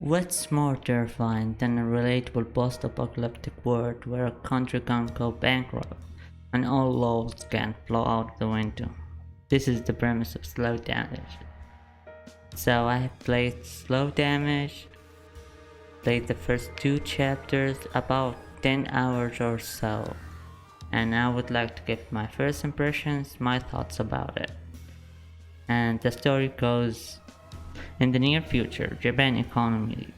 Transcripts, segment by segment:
What's more terrifying than a relatable post-apocalyptic world where a country can't go bankrupt and all laws can blow out the window? This is the premise of Slow Damage. So I have played Slow Damage, played the first 2 chapters, about 10 hours or so, and I would like to give my first impressions, my thoughts about it. And the story goes, in the near future, Japan economy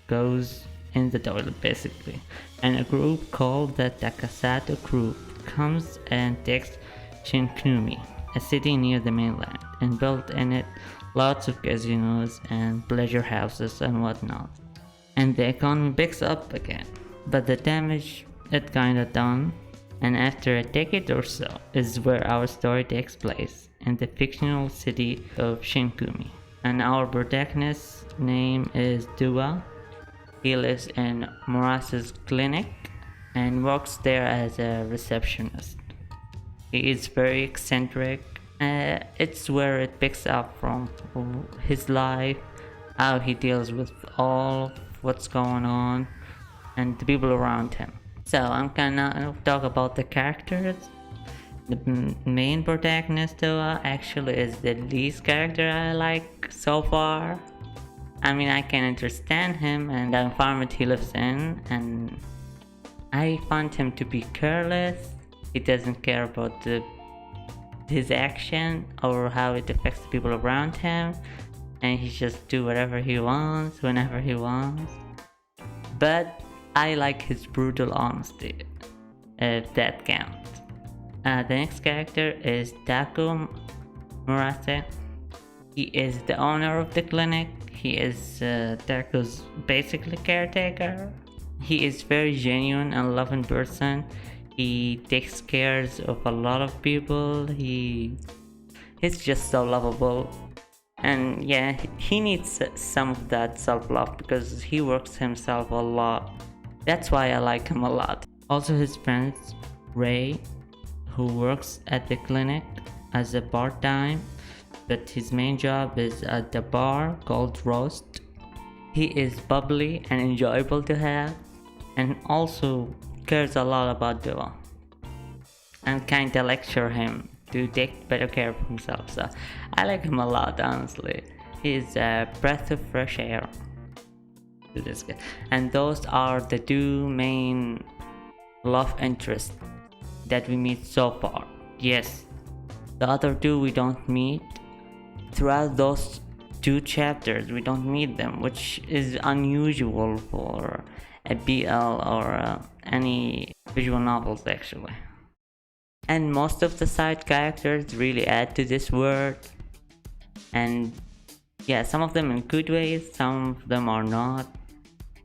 goes in the toilet basically, and a group called the Takasato group comes and takes Shinkumi, a city near the mainland, and built in it lots of casinos and pleasure houses and whatnot. And the economy picks up again, but the damage it kinda done, and after a decade or so is where our story takes place, in the fictional city of Shinkumi. And our protagonist's name is Dua. He lives in Murasa's clinic and works there as a receptionist. He is very eccentric. It's where it picks up from his life, how he deals with all what's going on and the people around him. So I'm gonna talk about the characters. The main protagonist though actually is the least character I like so far. I mean, I can understand him and the environment he lives in, and I find him to be careless. He doesn't care about his action or how it affects the people around him, and he just do whatever he wants whenever he wants. But I like his brutal honesty, if that counts. The next character is Taku Murase. He is the owner of the clinic. He is Taku's basically caretaker. He is very genuine and loving person. He takes care of a lot of people. He's just so lovable. And yeah, he needs some of that self-love because he works himself a lot. That's why I like him a lot. Also his friend Ray, who works at the clinic as a part-time, but his main job is at the bar called Roast. He is bubbly and enjoyable to have, and also cares a lot about Dua, and kinda lecture him to take better care of himself. So I like him a lot, honestly. He's a breath of fresh air to this guy. And those are the 2 main love interests that we meet so far. Yes, the other 2 we don't meet. Throughout those 2 chapters we don't meet them, which is unusual for a BL or any visual novels actually. And most of the side characters really add to this world, and yeah, some of them in good ways, some of them are not.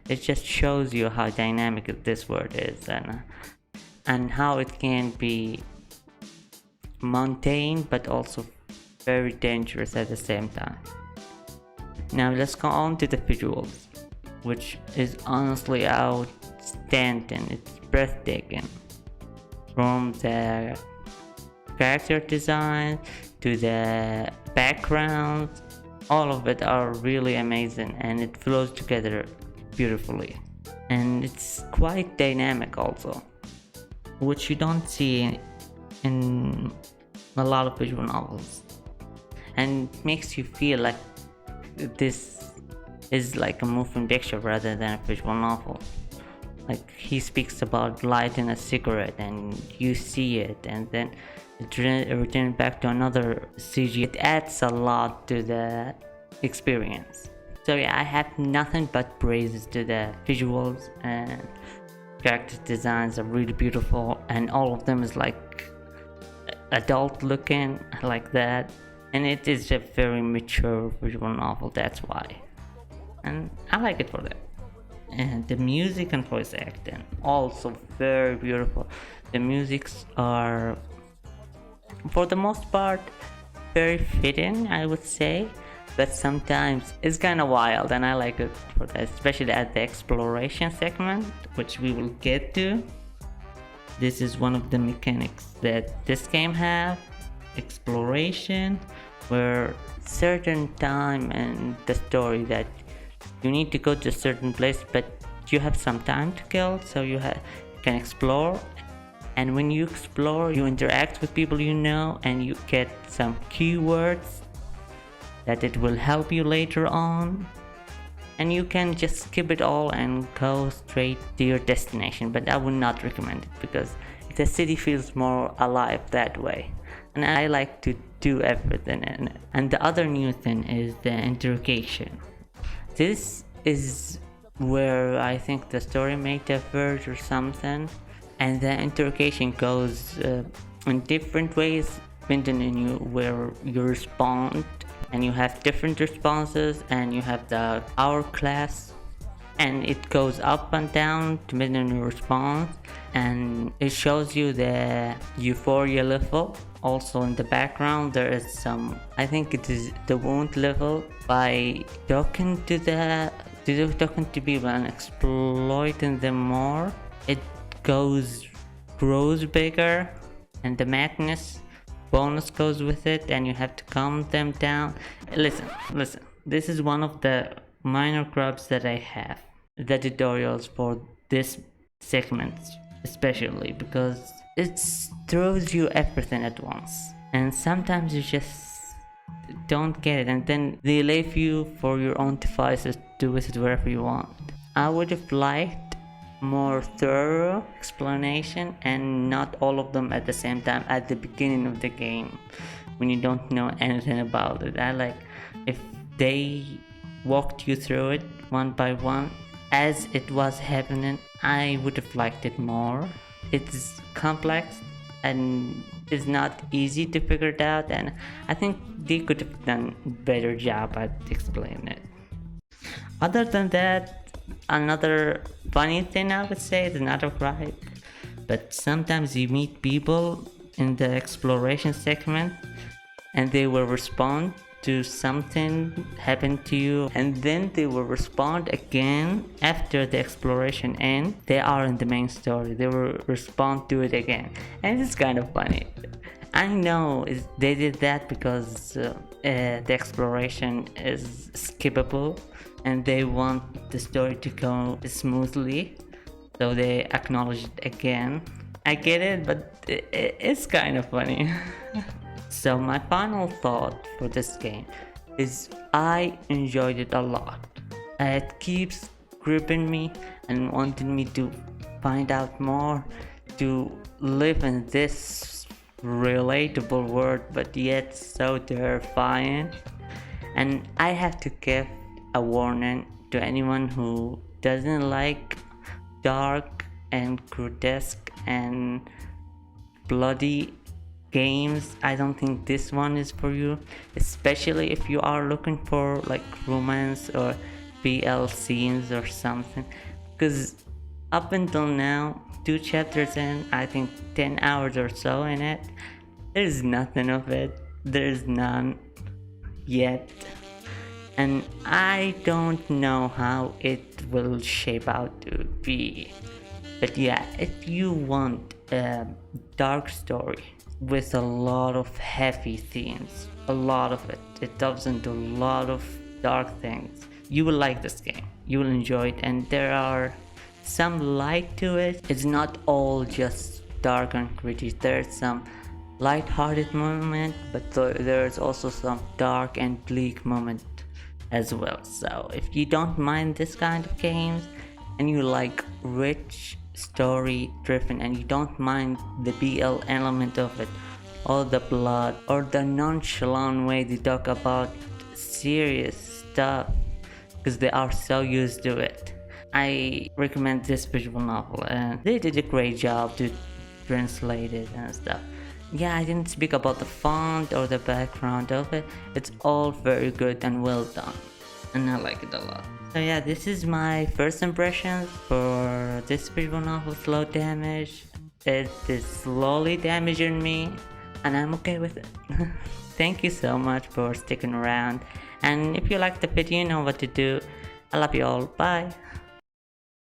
It just shows you how dynamic this world is, and how it can be mundane but also very dangerous at the same time. Now let's go on to the visuals, which is honestly outstanding. It's breathtaking. From the character design to the background, all of it are really amazing, and it flows together beautifully. And it's quite dynamic also, which you don't see in a lot of visual novels, and makes you feel like this is like a moving picture rather than a visual novel. Like, he speaks about lighting a cigarette and you see it, and then it returns back to another CG. It adds a lot to the experience. So yeah, I have nothing but praises to the visuals, and character designs are really beautiful, and all of them is like adult looking like that, and it is a very mature visual novel, that's why, and I like it for that. And the music and voice acting also very beautiful. The musics are, for the most part, very fitting, I would say, but sometimes it's kind of wild, and I like it for that, especially at the exploration segment, which we will get to. This is one of the mechanics that this game have, exploration, where certain time in the story that You need to go to a certain place, but you have some time to kill, so you can explore. And when you explore, you interact with people you know, and you get some keywords that it will help you later on. And you can just skip it all and go straight to your destination, but I would not recommend it because the city feels more alive that way, and I like to do everything in it. And the other new thing is the interrogation. This is where I think the story may diverge or something, and the interrogation goes in different ways depending on you where you respond, and you have different responses, and you have the hourglass, and it goes up and down depending on your response, and it shows you the euphoria level. Also in the background there is some, I think it is the wound level. By talking to people and exploiting them more, it grows bigger, and the madness bonus goes with it, and you have to calm them down. Listen, this is one of the minor grubs that I have, the tutorials for this segment especially, because it throws you everything at once, and sometimes you just don't get it, and then they leave you for your own devices to do with it wherever you want. I would have liked more thorough explanation, and not all of them at the same time at the beginning of the game when you don't know anything about it. I like if they walked you through it one by one as it was happening. I would have liked it more. It's complex and it's not easy to figure it out, and I think they could have done a better job at explaining it. Other than that, another funny thing I would say is not a gripe, but sometimes you meet people in the exploration segment and they will respond to something happened to you, and then they will respond again after the exploration ends. They are in the main story, they will respond to it again, and it's kind of funny. I know they did that because the exploration is skippable and they want the story to go smoothly, so they acknowledge it again. I get it, but it's kind of funny. So my final thought for this game is I enjoyed it a lot. It keeps gripping me and wanting me to find out more, to live in this relatable world but yet so terrifying. And I have to give a warning to anyone who doesn't like dark and grotesque and bloody games. I don't think this one is for you, especially if you are looking for like romance or BL scenes or something, because up until now, 2 chapters in, I think 10 hours or so in it, there's nothing of it. There's none yet, and I don't know how it will shape out to be. But yeah, if you want a dark story with a lot of heavy themes, a lot of it delves into a lot of dark things, you will like this game. You will enjoy it, and there are some light to it. It's not all just dark and gritty. There's some light-hearted moment, but there's also some dark and bleak moment as well. So if you don't mind this kind of games and you like rich story driven, and you don't mind the BL element of it, or the blood, or the nonchalant way they talk about serious stuff because they are so used to it, I recommend this visual novel, and they did a great job to translate it and stuff. Yeah, I didn't speak about the font or the background of it. It's all very good and well done, and I like it a lot. So yeah, this is my first impressions for this visual novel, Slow Damage. It is slowly damaging me, and I'm okay with it. Thank you so much for sticking around, and if you liked the video, you know what to do. I love you all. Bye.